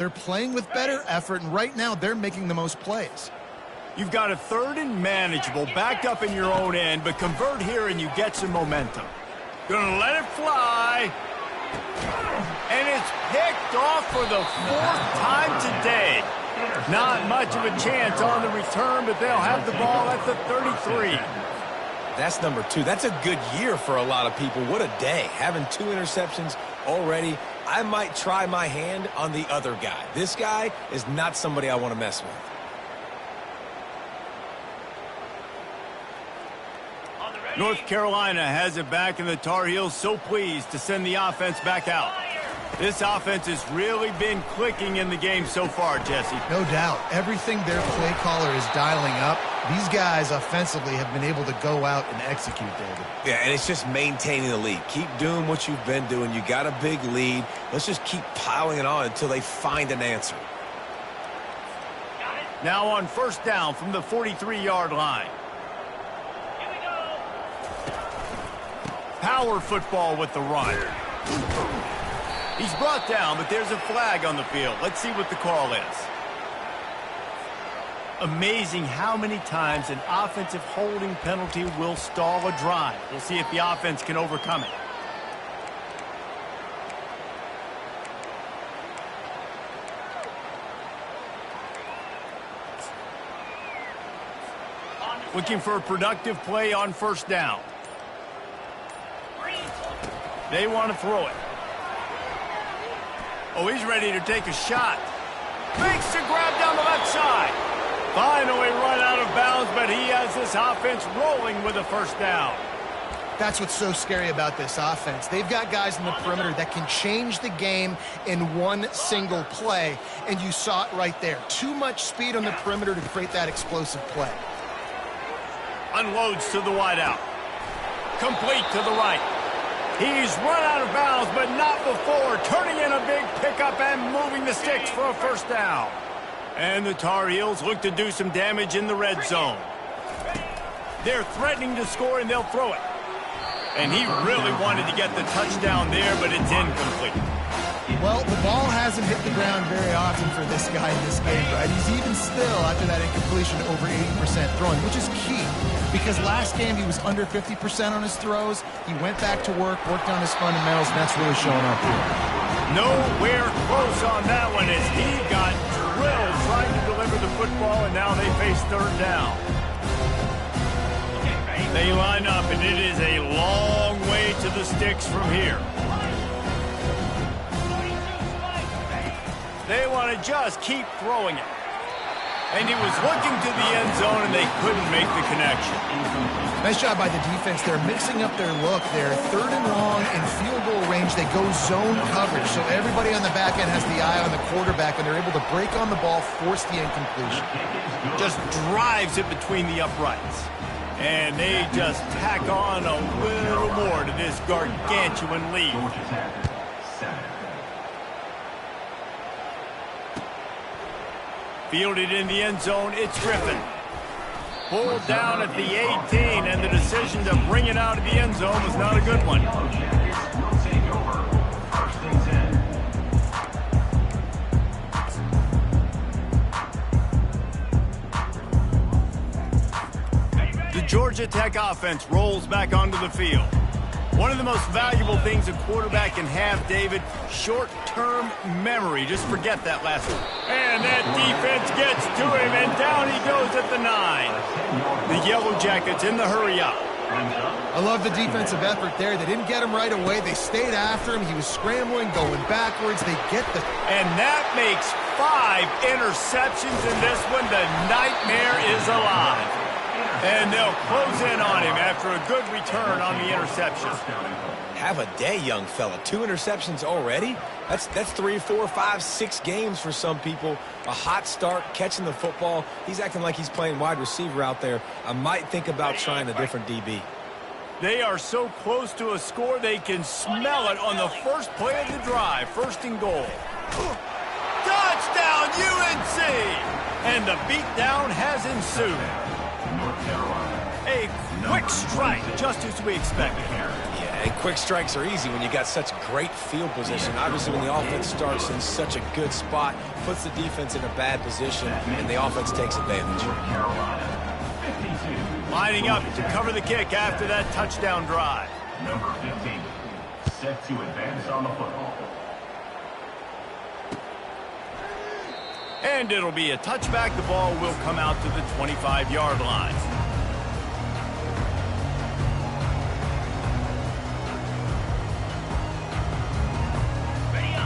They're playing with better effort, and right now they're making the most plays. You've got a 3rd and manageable, backed up in your own end, but convert here and you get some momentum. Gonna let it fly. And it's picked off for the 4th time today. Not much of a chance on the return, but they'll have the ball at the 33. That's number 2. That's a good year for a lot of people. What a day. Having 2 interceptions already. I might try my hand on the other guy. This guy is not somebody I want to mess with. North Carolina has it back, and the Tar Heels so pleased to send the offense back out. This offense has really been clicking in the game so far, Jesse. No doubt. Everything their play caller is dialing up, these guys offensively have been able to go out and execute, David. Yeah, and it's just maintaining the lead. Keep doing what you've been doing. You got a big lead. Let's just keep piling it on until they find an answer. Now on 1st down from the 43-yard line. Power football with the run. He's brought down, but there's a flag on the field. Let's see what the call is. Amazing how many times an offensive holding penalty will stall a drive. We'll see if the offense can overcome it. Looking for a productive play on 1st down. They want to throw it. Oh, he's ready to take a shot. Makes the grab down the left side. Finally run out of bounds, but he has this offense rolling with a 1st down. That's what's so scary about this offense. They've got guys in the perimeter that can change the game in one single play, and you saw it right there. Too much speed on the perimeter to create that explosive play. Unloads to the wideout. Complete to the right. He's run out of bounds, but not before. Turning in a big pickup and moving the sticks for a 1st down. And the Tar Heels look to do some damage in the red zone. They're threatening to score, and they'll throw it. And he really wanted to get the touchdown there, but it's incomplete. Well, the ball hasn't hit the ground very often for this guy in this game, right? He's even still, after that incompletion, over 80% throwing, which is key. Because last game he was under 50% on his throws. He went back to work, worked on his fundamentals, and that's really showing up here. Nowhere close on that one as he got drilled trying to deliver the football, and now they face 3rd down. They line up, and it is a long way to the sticks from here. They want to just keep throwing it. And he was looking to the end zone, and they couldn't make the connection. Nice job by the defense. They're mixing up their look. They're 3rd and long in field goal range. They go zone coverage, so everybody on the back end has the eye on the quarterback, and they're able to break on the ball, force the incompletion. Just drives it between the uprights. And they just tack on a little more to this gargantuan lead. Fielded in the end zone, it's Griffin. Pulled down at the 18, and the decision to bring it out of the end zone was not a good one. The Georgia Tech offense rolls back onto the field. One of the most valuable things a quarterback can have, David, short-term memory. Just forget that last one. And that defense gets to him, and down he goes at the 9. The Yellow Jackets in the hurry-up. I love the defensive effort there. They didn't get him right away. They stayed after him. He was scrambling, going backwards. They get the... And that makes 5 interceptions in this one. The nightmare is alive. And they'll close in on him after a good return on the interception. Have a day, young fella. 2 interceptions already? That's 3, 4, 5, 6 games for some people. A hot start, catching the football. He's acting like he's playing wide receiver out there. I might think about trying a different DB. They are so close to a score, they can smell it on the first play of the drive. 1st and goal. Touchdown, UNC! And the beatdown has ensued. A quick strike, just as we expected. Yeah, and quick strikes are easy when you got such great field position. Obviously, when the offense starts in such a good spot, puts the defense in a bad position, and the offense takes advantage. Lining up to cover the kick after that touchdown drive. Number 15, set to advance on the football. And it'll be a touchback. The ball will come out to the 25-yard line.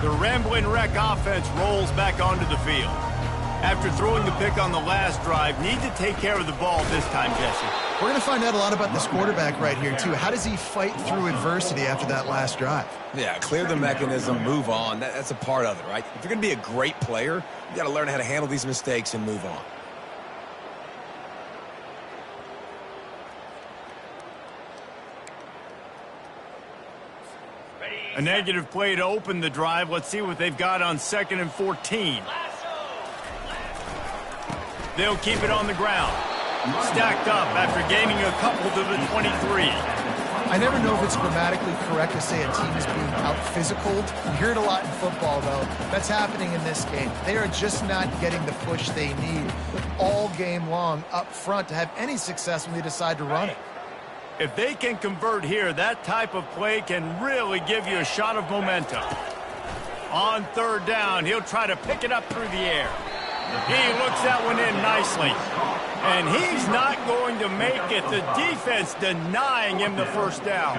The Ramblin' Wreck offense rolls back onto the field. After throwing the pick on the last drive, need to take care of the ball this time, Jesse. We're going to find out a lot about this quarterback right here, too. How does he fight through adversity after that last drive? Yeah, clear the mechanism, move on. That's a part of it, right? If you're going to be a great player, you got to learn how to handle these mistakes and move on. A negative play to open the drive. Let's see what they've got on 2nd and 14. They'll keep it on the ground. Stacked up after gaining a couple to the 23. I never know if it's grammatically correct to say a team is being out-physicaled. You hear it a lot in football, though. That's happening in this game. They are just not getting the push they need all game long up front to have any success when they decide to run it. If they can convert here, that type of play can really give you a shot of momentum. On 3rd down, he'll try to pick it up through the air. He looks that one in nicely. And he's not going to make it. The defense denying him the 1st down.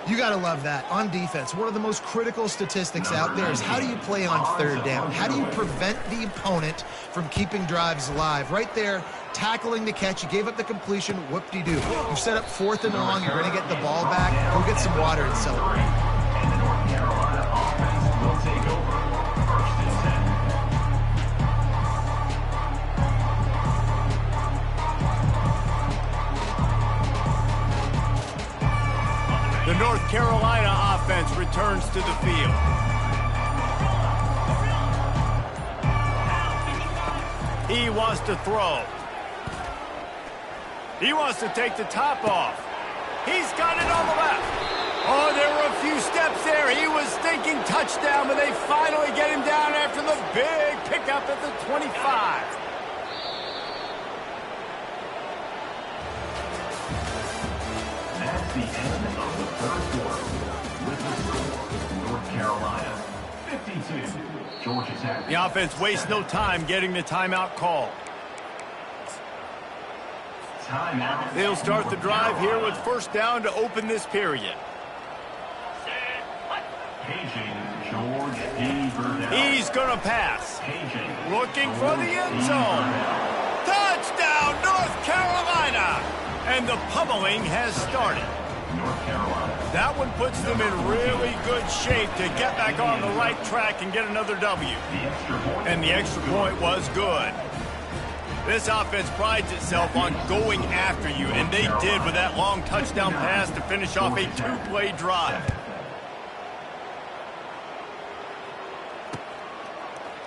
You got to love that. On defense, one of the most critical statistics out there is how do you play on 3rd down? How do you prevent the opponent from keeping drives alive? Right there, tackling the catch. You gave up the completion. Whoop-de-doo. You set up 4th and long. You're going to get the ball back. Go get some water and celebrate. And the North Carolina offense will take over 1st and 10. The North Carolina offense returns to the field. He wants to throw. He wants to take the top off. He's got it on the left. Oh, there were a few steps there. He was thinking touchdown, but they finally get him down after the big pickup at the 25. That's the end of the 3rd quarter. With the score, North Carolina 52, Georgia Tech. The offense wastes no time getting the timeout call. Timeout. They'll start the drive here with 1st down to open this period. Paging George D. Burdell. He's going to pass. Paging. Looking for the end zone. Touchdown, North Carolina! And the pummeling has started. North Carolina. That one puts them in really good shape to get back on the right track and get another W. The extra point. And the extra point was good. This offense prides itself on going after you, and they did with that long touchdown pass to finish off a 2-play drive.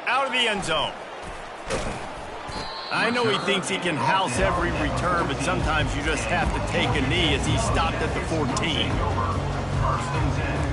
Out of the end zone. I know he thinks he can house every return, but sometimes you just have to take a knee as he stopped at the 14. 1st and 10.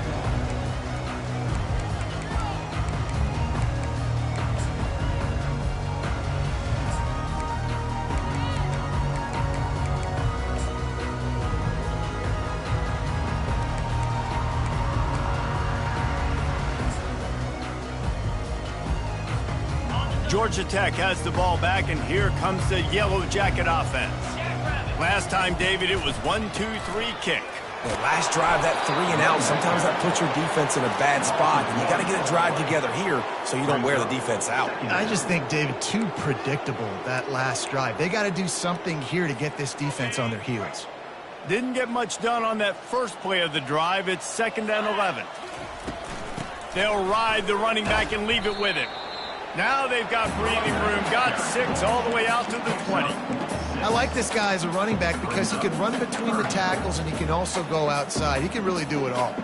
Georgia Tech has the ball back, and here comes the Yellow Jacket offense. Last time, David, it was 1-2-3 kick. The last drive, that 3 and out, sometimes that puts your defense in a bad spot, and you got to get a drive together here so you don't wear the defense out. I just think, David, too predictable, that last drive. They got to do something here to get this defense on their heels. Didn't get much done on that first play of the drive. It's 2nd and 11. They'll ride the running back and leave it with him. Now they've got breathing room, got 6 all the way out to the 20. I like this guy as a running back because he can run between the tackles and he can also go outside. He can really do it all.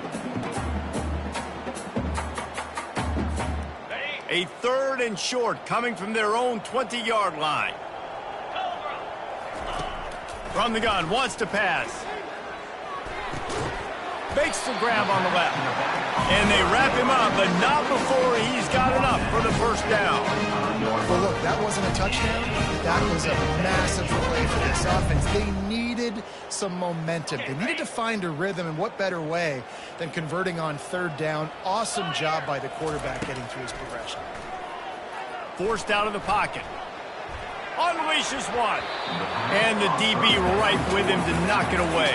A 3rd and short coming from their own 20-yard line. From the gun, wants to pass. Makes the grab on the left. And they wrap him up, but not before he's got enough for the first down. Well, look, that wasn't a touchdown. That was a massive play for this offense. They needed some momentum. They needed to find a rhythm, and what better way than converting on third down. Awesome job by the quarterback getting through his progression. Forced out of the pocket. Unleashes one. And the DB right with him to knock it away.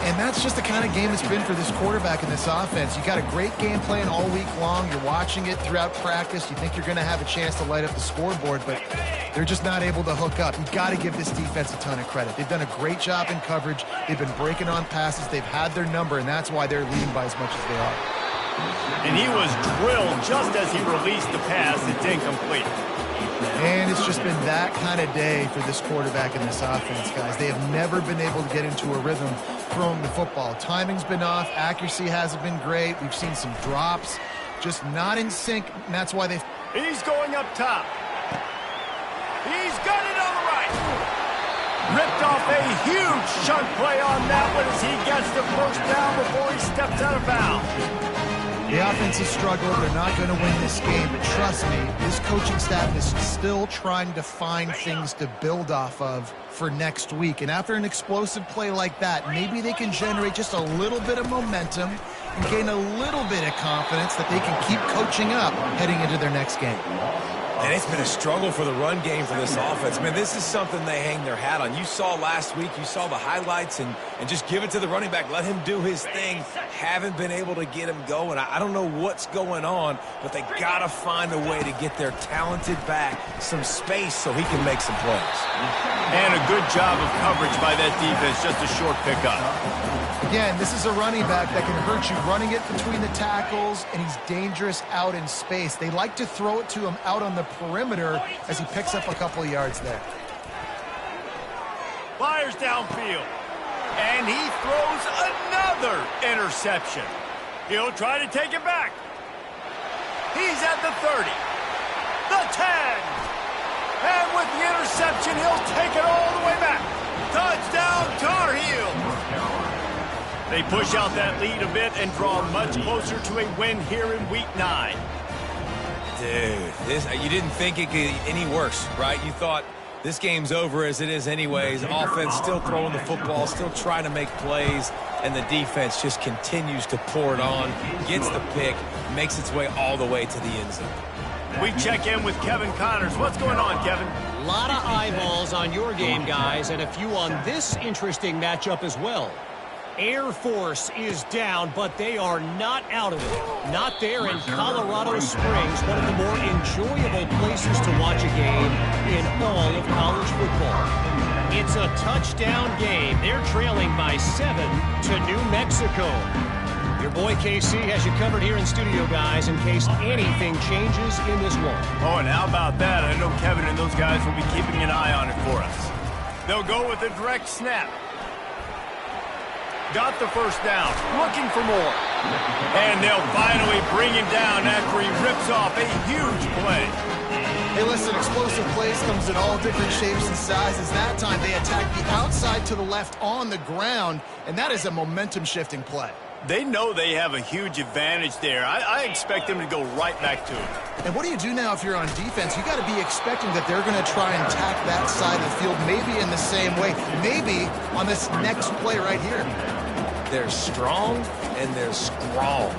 And that's just the kind of game it's been for this quarterback in this offense. You got a great game plan all week long. You're watching it throughout practice. You think you're going to have a chance to light up the scoreboard, but they're just not able to hook up. You've got to give this defense a ton of credit. They've done a great job in coverage. They've been breaking on passes. They've had their number, and that's why they're leading by as much as they are. And he was drilled just as he released the pass. It's incomplete. And it's just been that kind of day for this quarterback in this offense, guys. They have never been able to get into a rhythm throwing the football. Timing's been off. Accuracy hasn't been great. We've seen some drops. Just not in sync, and that's why they've... He's going up top. He's got it on the right. Ripped off a huge chunk play on that one as he gets the first down before he steps out of bounds. The offense has struggled. They're not going to win this game, but trust me, this coaching staff is still trying to find things to build off of for next week. And after an explosive play like that, maybe they can generate just a little bit of momentum and gain a little bit of confidence that they can keep coaching up heading into their next game. And it's been a struggle for the run game for this offense. Man, this is something they hang their hat on. You saw last week, you saw the highlights, and just give it to the running back. Let him do his thing. Haven't been able to get him going. I don't know what's going on, but they got to find a way to get their talented back some space so he can make some plays. And a good job of coverage by that defense, just a short pickup. Again, this is a running back that can hurt you running it between the tackles, and he's dangerous out in space. They like to throw it to him out on the perimeter as he picks up a couple of yards there. Fires downfield. And he throws another interception. He'll try to take it back. He's at the 30. The 10. And with the interception, he'll take it all the way back. Touchdown, Tar Heels. They push out that lead a bit and draw much closer to a win here in Week 9. Dude, you didn't think it could get any worse, right? You thought this game's over as it is anyways. Offense still throwing the football, still trying to make plays, and the defense just continues to pour it on, gets the pick, makes its way all the way to the end zone. We check in with Kevin Connors. What's going on, Kevin? A lot of eyeballs on your game, guys, and a few on this interesting matchup as well. Air Force is down, but they are not out of it. Not there in Colorado Springs, one of the more enjoyable places to watch a game in all of college football. It's a touchdown game. They're trailing by 7 to New Mexico. Your boy KC has you covered here in studio, guys, in case anything changes in this one. Oh, and how about that? I know Kevin and those guys will be keeping an eye on it for us. They'll go with a direct snap. Got the first down, looking for more. And they'll finally bring him down after he rips off a huge play. Hey, listen, explosive plays comes in all different shapes and sizes. That time they attack the outside to the left on the ground, and that is a momentum-shifting play. They know they have a huge advantage there. I expect them to go right back to it. And what do you do now if you're on defense? You got to be expecting that they're going to try and attack that side of the field, maybe in the same way, maybe on this next play right here. They're strong and they're strong.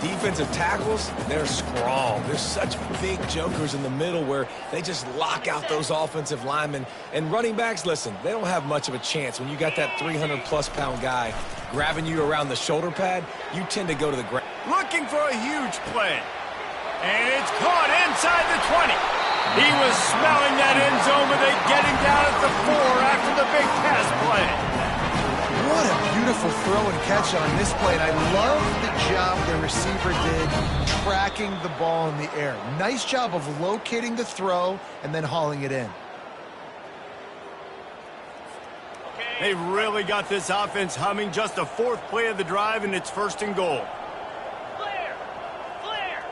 Defensive tackles, they're strong. There's such big jokers in the middle where they just lock out those offensive linemen. And running backs, listen, they don't have much of a chance. When you got that 300-plus-pound guy grabbing you around the shoulder pad, you tend to go to the ground. Looking for a huge play. And it's caught inside the 20. He was smelling that end zone, but they get him down at the 4 after the big pass play. What a beautiful throw and catch on this play. And I love the job the receiver did tracking the ball in the air. Nice job of locating the throw and then hauling it in. They really got this offense humming. Just the 4th play of the drive, and it's 1st and goal. Clear! Clear!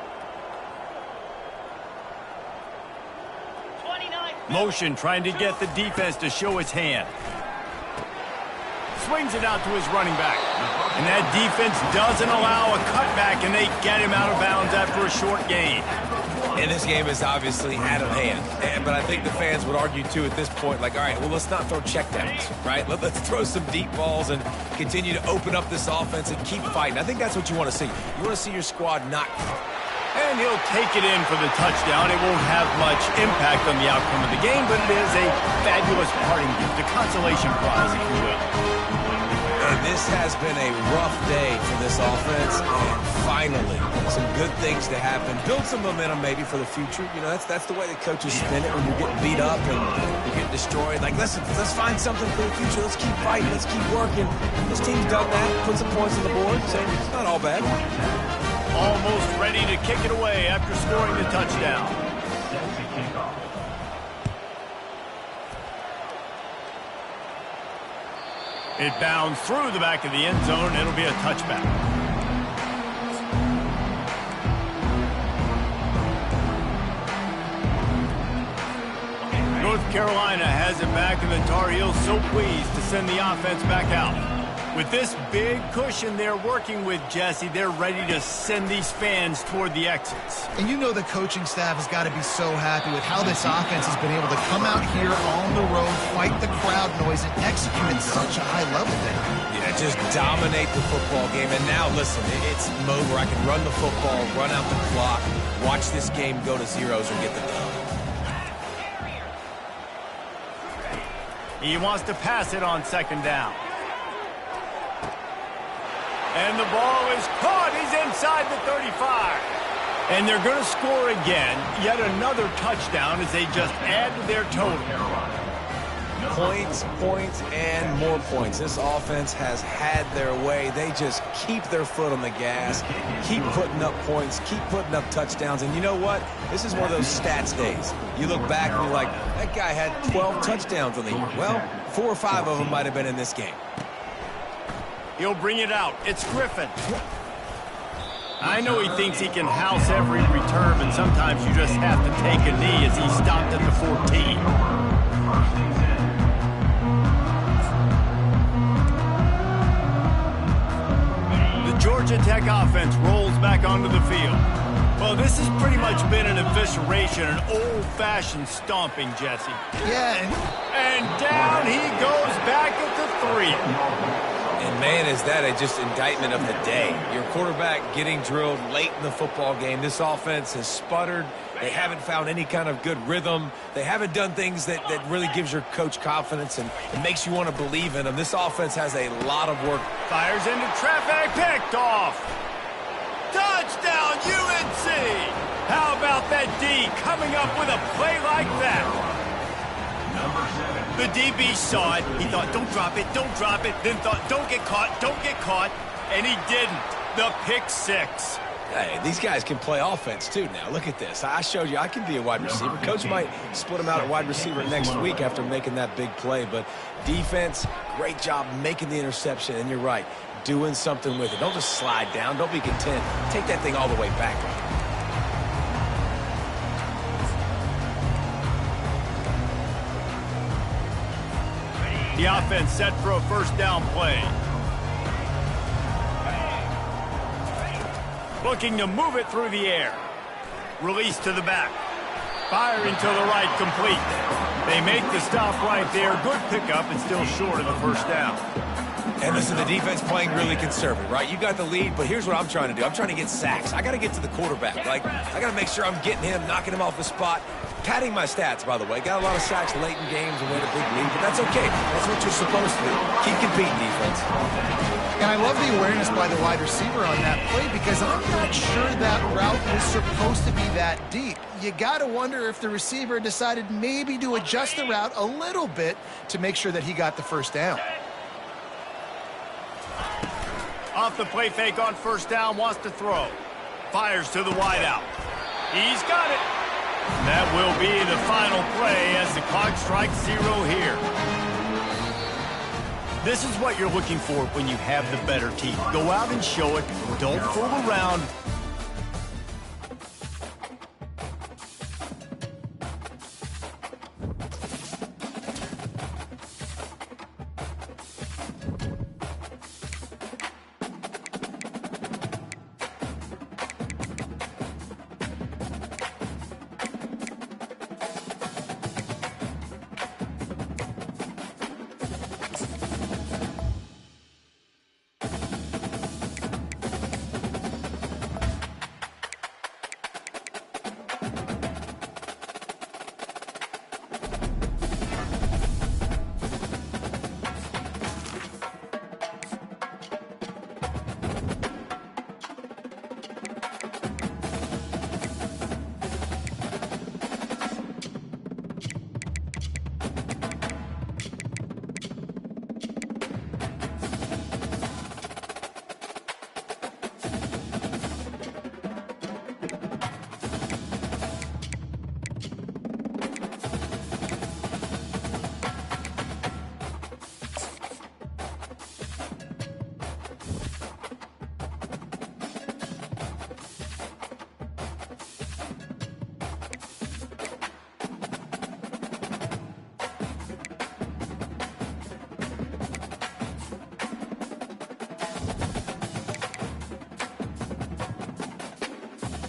29. Motion trying to get the defense to show its hand. swings it out to his running back. And that defense doesn't allow a cutback, and they get him out of bounds after a short gain. And this game is obviously out of hand. But I think the fans would argue, too, at this point, like, all right, well, let's not throw checkdowns, right? Let's throw some deep balls and continue to open up this offense and keep fighting. I think that's what you want to see. You want to see your squad not... And he'll take it in for the touchdown. It won't have much impact on the outcome of the game, but it is a fabulous parting gift, a consolation prize, if you will. And this has been a rough day for this offense, and finally, some good things to happen. Build some momentum maybe for the future. You know, that's the way the coaches spin it when you're getting beat up and you're getting destroyed. Like, listen, let's find something for the future. Let's keep fighting. Let's keep working. This team's done that, put some points on the board, so it's not all bad. Almost ready to kick it away after scoring the touchdown. It bounds through the back of the end zone. It'll be a touchback. North Carolina has it back, and the Tar Heels so pleased to send the offense back out. With this big cushion they're working with, Jesse, they're ready to send these fans toward the exits. And you know the coaching staff has got to be so happy with how this offense has been able to come out here on the road, fight the crowd noise, and execute at such a high level there. Yeah, just dominate the football game. And now, listen, it's mode where I can run the football, run out the clock, watch this game go to zeros and get the dub. He wants to pass it on second down. And the ball is caught. He's inside the 35. And they're going to score again. Yet another touchdown as they just add to their total. Points, points, and more points. This offense has had their way. They just keep their foot on the gas, keep putting up points, keep putting up touchdowns. And you know what? This is one of those stats days. You look back and you're like, that guy had 12 touchdowns on the year. Well, 4 or 5 of them might have been in this game. He'll bring it out. It's Griffin. I know he thinks he can house every return, but sometimes you just have to take a knee as he stopped at the 14. The Georgia Tech offense rolls back onto the field. Well, this has pretty much been an evisceration, an old-fashioned stomping, Jesse. Yeah. And down he goes back at the 3. And, man, is that a just indictment of the day. Your quarterback getting drilled late in the football game. This offense has sputtered. They haven't found any kind of good rhythm. They haven't done things that really gives your coach confidence and it makes you want to believe in them. This offense has a lot of work. Fires into traffic, picked off. Touchdown, UNC! How about that D coming up with a play like that? The DB saw it. He thought, don't drop it, then thought, don't get caught, and he didn't. The pick 6. Hey, these guys can play offense, too, now. Look at this. I showed you I can be a wide receiver. Coach might split him out at wide receiver next week after making that big play, but defense, great job making the interception, and you're right, doing something with it. Don't just slide down. Don't be content. Take that thing all the way back. The offense set for a first down play. Looking to move it through the air. Release to the back. Firing to the right, complete. They make the stop right there. Good pickup and still short of the first down. And listen, the defense playing really conservative, right? You got the lead, but here's what I'm trying to do. I'm trying to get sacks. I got to get to the quarterback. Like, I got to make sure I'm getting him, knocking him off the spot. Padding my stats, by the way. Got a lot of sacks late in games and we had a big lead, but that's okay. That's what you're supposed to do. Keep competing, defense. And I love the awareness by the wide receiver on that play because I'm not sure that route was supposed to be that deep. You got to wonder if the receiver decided maybe to adjust the route a little bit to make sure that he got the first down. Off the play fake on first down, wants to throw. Fires to the wideout. He's got it. That will be the final play as the clock strikes 0 here. This is what you're looking for when you have the better team. Go out and show it. Don't fool around.